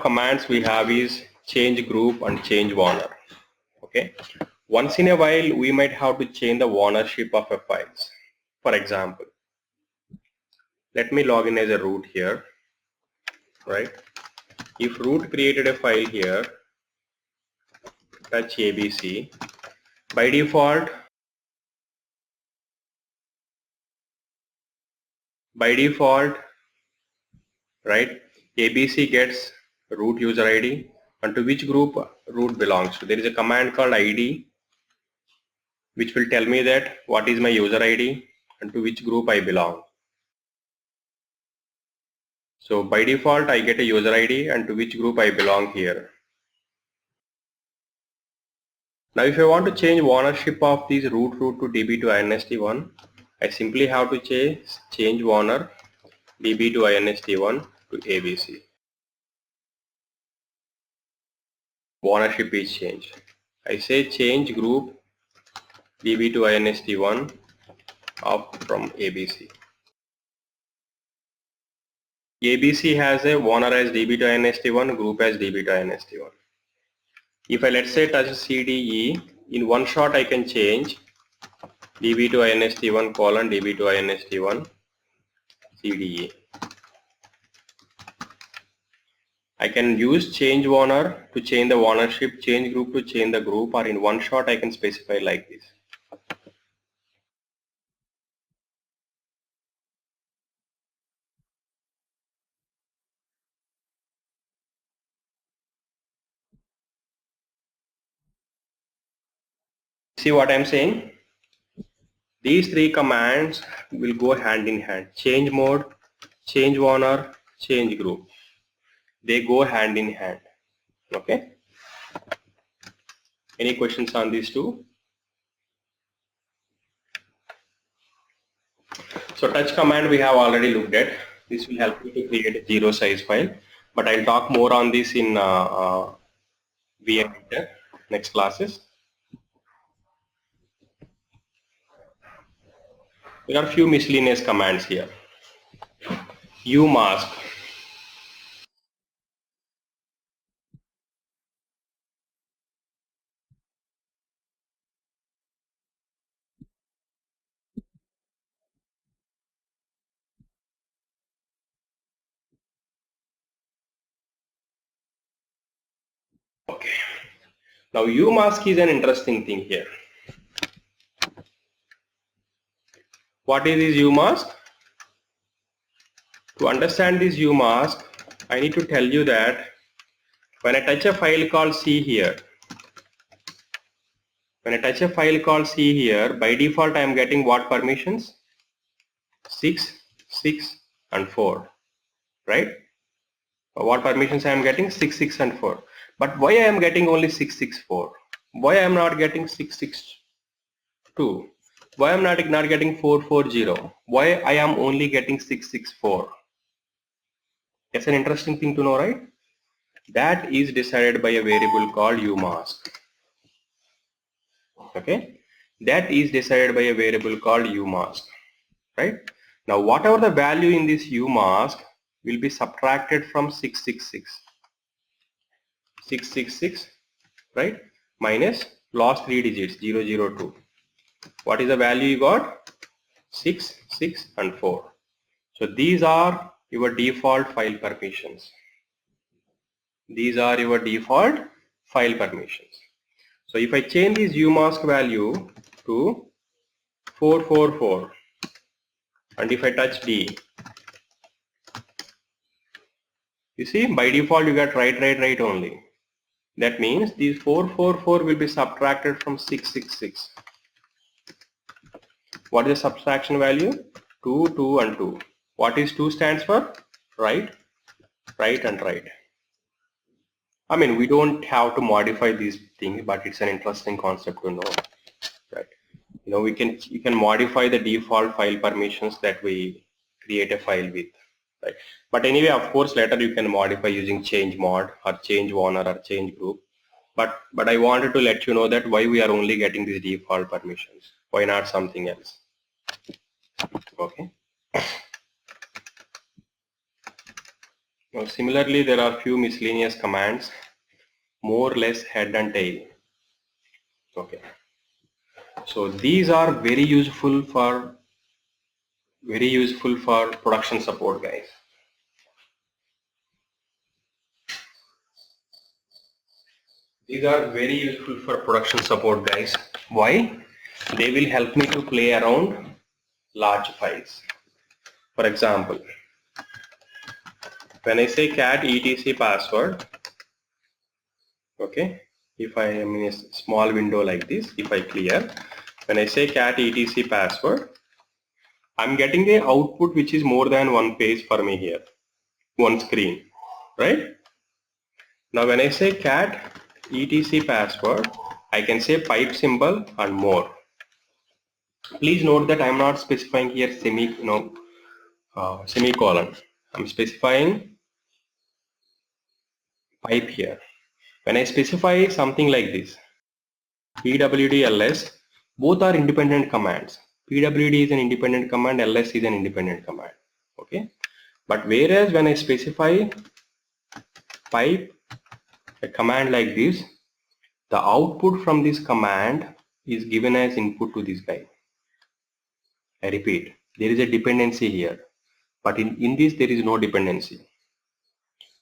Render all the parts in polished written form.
Commands we have is change group and change owner. Okay. Once in a while, we might have to change the ownership of a files. For example, let me log in as a root here, right? If root created a file here, touch ABC, by default, right, ABC gets root user ID and to which group root belongs to. There is a command called ID which will tell me that what is my user ID and to which group I belong. So by default I get a user ID and to which group I belong here. Now if I want to change ownership of this root to DB to INST1, I simply have to change owner DB to INST1 to ABC. Ownership is changed. I say change group DB to INST1 up from ABC. ABC has a owner as DB to INST1, group as DB to INST1. If I let's say touch CDE, in one shot I can change DB to INST1 colon DB to INST1 CDE. I can use change owner to change the ownership, change group to change the group, or in one shot I can specify like this. See what I'm saying? These three commands will go hand in hand. Change mode, change owner, change group. They go hand in hand. Okay. Any questions on these two? So touch command we have already looked at. This will help you to create a zero size file. But I'll talk more on this in VM next classes. There are few miscellaneous commands here. Umask. Okay. Now umask is an interesting thing here. What is this umask? To understand this umask, I need to tell you that when I touch a file called C here, by default I am getting what permissions? 6, 6 and 4, right? What permissions I am getting? 6, 6 and 4. But why I am getting only 6, 6, 4? Why I am not getting 6, 6, 2? Why I am not getting 4, 4, 0? Why I am only getting 6, 6, 4? That's an interesting thing to know, right? That is decided by a variable called umask. Okay? That is decided by a variable called umask, right? Now whatever the value in this umask will be subtracted from 666, right, minus last 3 digits 002. What is the value you got? 6, 6 and 4. So these are your default file permissions. These are your default file permissions. So if I change this umask value to 444 and if I touch D, you see by default you get right only. That means these 444 will be subtracted from 666. What is the subtraction value? 2, 2 and 2. What is 2 stands for? Right, right and right. I mean, we don't have to modify these things, but it's an interesting concept to know, right? You know, you can modify the default file permissions that we create a file with, right? But anyway, of course, later you can modify using change mod or change owner or change group. But I wanted to let you know that why we are only getting these default permissions. Why not something else? Okay. Now similarly, there are few miscellaneous commands, more, less, head and tail. Okay. So these are very useful for production support, guys. These are very useful for production support, guys. Why? They will help me to play around large files. For example, when I say cat etc password, okay, if I am in a small window like this, if I clear, when I say cat etc password, I'm getting a output which is more than one page for me here, one screen, right? Now when I say cat etc password, I can say pipe symbol and more. Please note that I am not specifying here semicolon. I'm specifying pipe here. When I specify something like this, pwd ls, both are independent commands. Pwd is an independent command, ls is an independent command. Okay. But whereas when I specify pipe, a command like this, the output from this command is given as input to this guy. I repeat, there is a dependency here, but in this there is no dependency.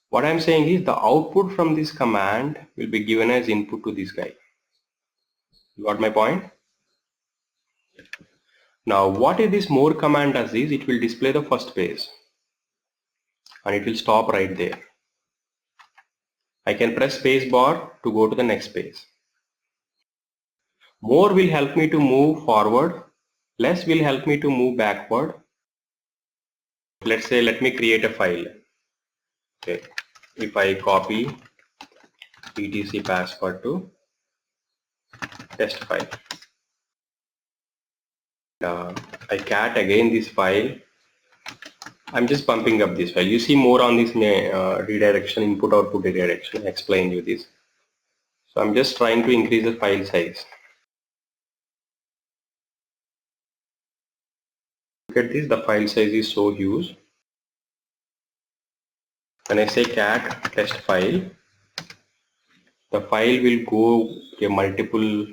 What I am saying is the output from this command will be given as input to this guy. You got my point? Now what is this more command does is it will display the first page and it will stop right there. I can press space bar to go to the next page. More will help me to move forward, less will help me to move backward. Let's say let me create a file. Okay. If I copy etc password to test file, I cat again this file. I'm just pumping up this file. You see more on this redirection, input output redirection. I explained you this. So I'm just trying to increase the file size. Look at this, the file size is so huge. When I say cat test file, the file will go to multiple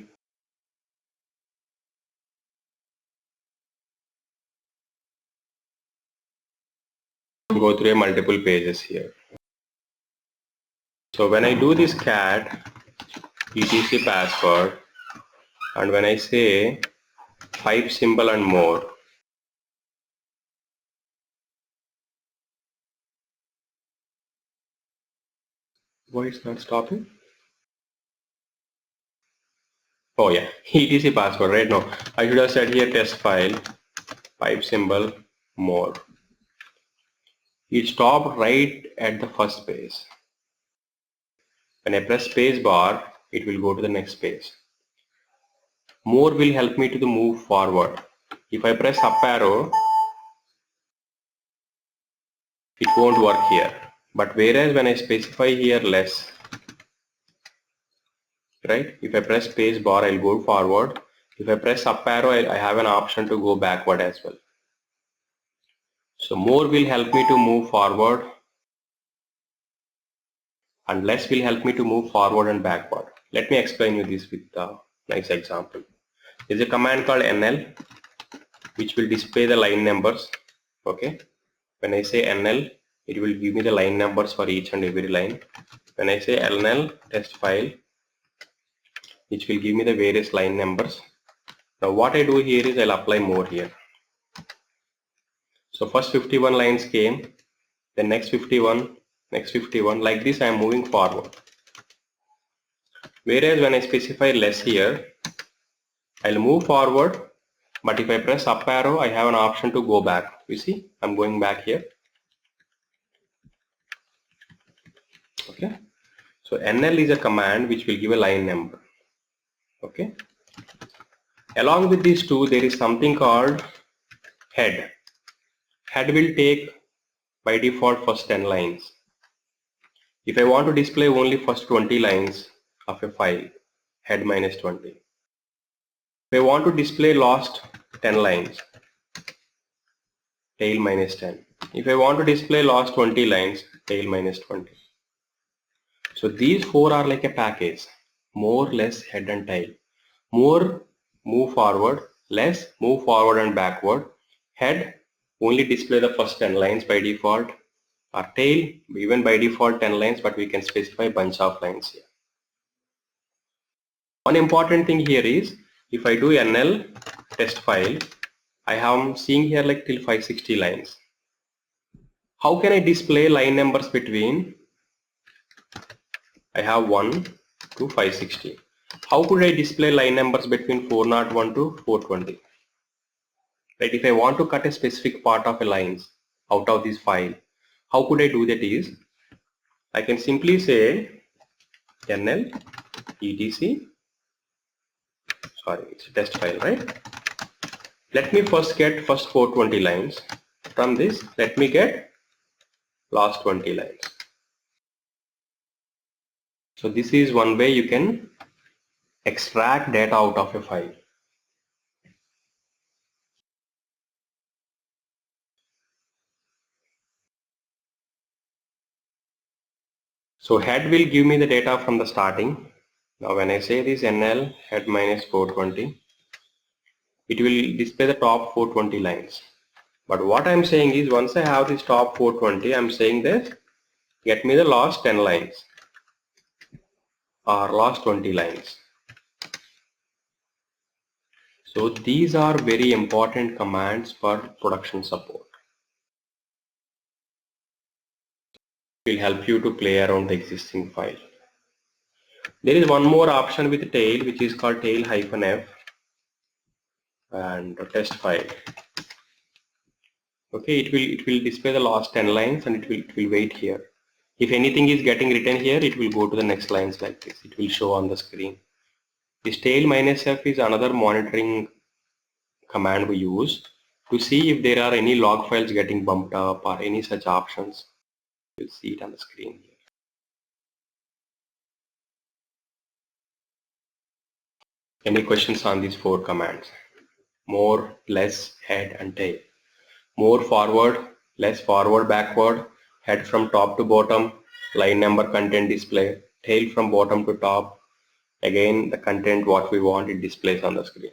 pages here. So when I do this cat etc password and when I say pipe symbol and more, why it's not stopping? Oh yeah, etc password, right? No, I should have said here test file, pipe symbol, more. It stopped right at the first page. When I press space bar, it will go to the next page. More will help me to move forward. If I press up arrow, it won't work here. But whereas when I specify here less, right? If I press space bar, I'll go forward. If I press up arrow, I have an option to go backward as well. So more will help me to move forward and less will help me to move forward and backward. Let me explain you this with a nice example. There's a command called nl which will display the line numbers. Okay. When I say nl, it will give me the line numbers for each and every line. When I say nl test file, which will give me the various line numbers. Now what I do here is I'll apply more here. So first 51 lines came, then next 51, next 51, like this I am moving forward. Whereas when I specify less here, I'll move forward, but if I press up arrow, I have an option to go back. You see, I'm going back here. Okay. So NL is a command which will give a line number. Okay. Along with these two, there is something called head. Head will take by default first 10 lines. If I want to display only first 20 lines of a file, head minus 20. If I want to display last 10 lines, tail minus 10. If I want to display last 20 lines, tail minus 20. So these four are like a package. More, less, head and tail. More, move forward. Less, move forward and backward. Head, only display the first 10 lines by default. Or tail, even by default 10 lines, but we can specify bunch of lines here. One important thing here is, if I do NL test file, I am seeing here like till 560 lines. How can I display line numbers between, I have 1 to 560. How could I display line numbers between 401 to 420? Right, if I want to cut a specific part of a lines out of this file, how could I do that is, I can simply say NL etc, sorry, it's a test file, right? Let me first get first 420 lines. From this, let me get last 20 lines. So this is one way you can extract data out of a file. So head will give me the data from the starting. Now when I say this NL head minus 420, it will display the top 420 lines. But what I'm saying is, once I have this top 420, I'm saying that get me the last 10 lines or last 20 lines. So these are very important commands for production support. It will help you to play around the existing file. There is one more option with tail, which is called tail-f and test file. Okay, it will display the last 10 lines and it will wait here. If anything is getting written here, it will go to the next lines like this. It will show on the screen. This tail minus f is another monitoring command we use to see if there are any log files getting bumped up or any such options. You'll see it on the screen here. Any questions on these four commands? More, less, head and tail. More forward, less forward, backward, head from top to bottom, line number content display, tail from bottom to top. Again, the content what we want, it displays on the screen.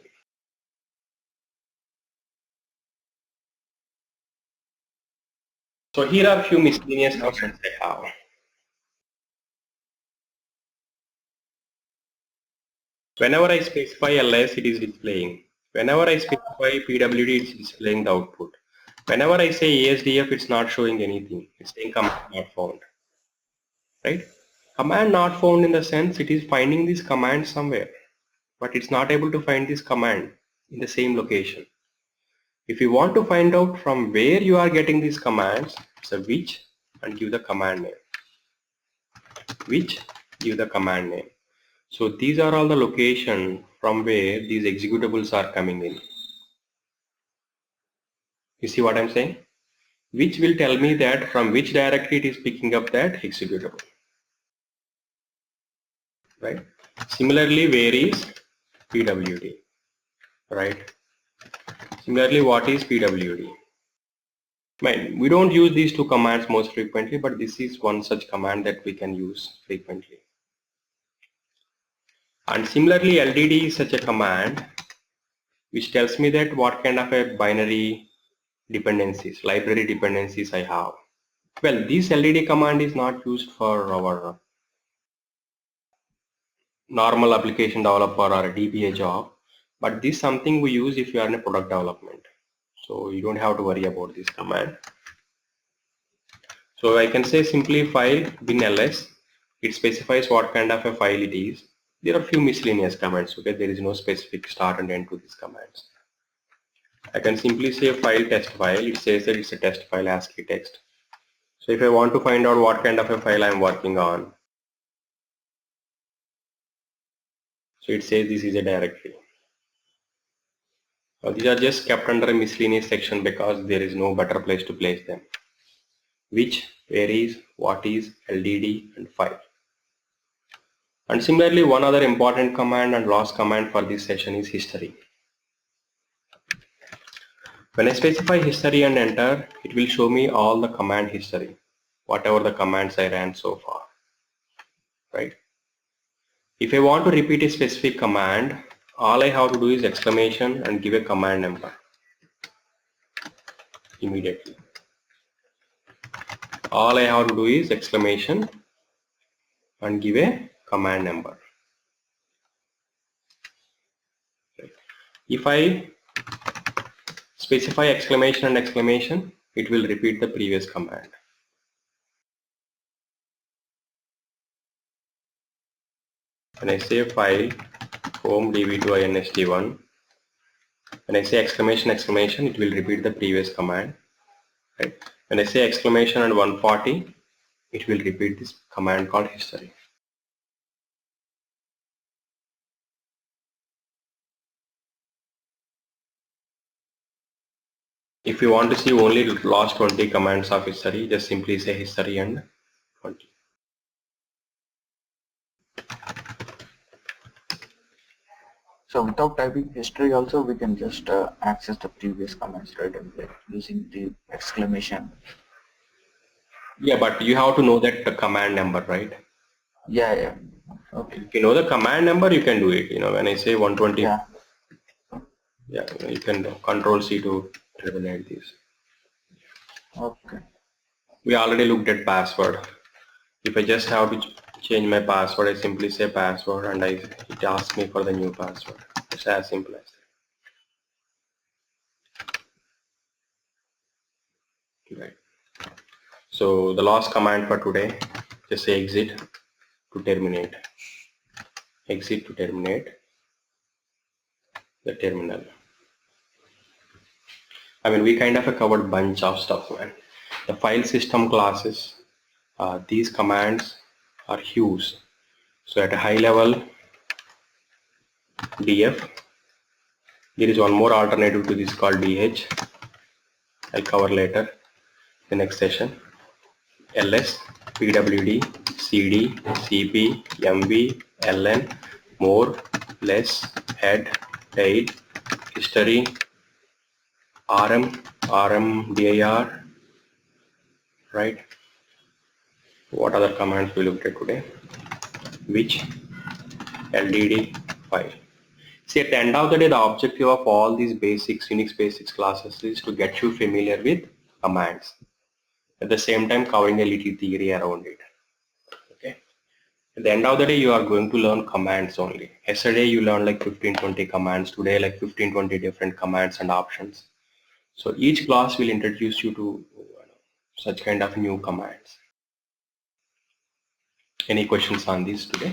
So here are a few miscellaneous options I have. Whenever I specify ls, it is displaying. Whenever I specify pwd, it's displaying the output. Whenever I say asdf, it's not showing anything. It's saying command not found. Right? Command not found in the sense it is finding this command somewhere, but it's not able to find this command in the same location. If you want to find out from where you are getting these commands, so which and give the command name. Which, give the command name. So these are all the location from where these executables are coming in. You see what I'm saying? Which will tell me that from which directory it is picking up that executable. Right? Similarly, where is pwd? Right? Similarly, what is pwd? We don't use these two commands most frequently, but this is one such command that we can use frequently. And similarly, LDD is such a command which tells me that what kind of a binary dependencies, library dependencies I have. Well, this LDD command is not used for our normal application developer or a DBA job, but this is something we use if you are in a product development. So you don't have to worry about this command. So I can say simply file bin ls. It specifies what kind of a file it is. There are few miscellaneous commands. Okay, there is no specific start and end to these commands. I can simply say file test file. It says that it's a test file ASCII text. So if I want to find out what kind of a file I am working on, so it says this is a directory. These are just kept under a miscellaneous section because there is no better place to place them. Which, where is, what is, LDD and file. And similarly, one other important command and last command for this session is history. When I specify history and enter, it will show me all the command history, whatever the commands I ran so far, right? If I want to repeat a specific command, all I have to do is exclamation and give a command number immediately. All I have to do is exclamation and give a command number. If I specify exclamation and exclamation, it will repeat the previous command. When I say file home db2inst1, when I say exclamation exclamation, it will repeat the previous command. Right? When I say exclamation and 140, it will repeat this command called history. If you want to see only last 20 commands of history, just simply say history and 20. So without typing history also we can just access the previous commands right away using the exclamation. Yeah, but you have to know that the command number, right? Yeah. Okay. If you know the command number, you can do it. When I say 120, Yeah. yeah, you can control C to terminate this. Okay. We already looked at password. If I just have to change my password, I simply say password and it asks me for the new password. It's as simple as that. Right. So the last command for today, just say exit to terminate. Exit to terminate the terminal. I mean, we kind of covered a bunch of stuff, man. The file system classes, these commands are huge. So at a high level, df, there is one more alternative to this called dh. I'll cover later the next session. ls, pwd, cd, cp, mv, ln, more, less, head, tail, history, rm, rmdir, right? What other commands we looked at today? Which, ldd, file. See, at the end of the day, the objective of all these basics, Unix basics classes is to get you familiar with commands. At the same time, covering a little theory around it. Okay. At the end of the day, you are going to learn commands only. Yesterday, you learned like 15-20 commands. Today, like 15-20 different commands and options. So each class will introduce you to such kind of new commands. Any questions on this today?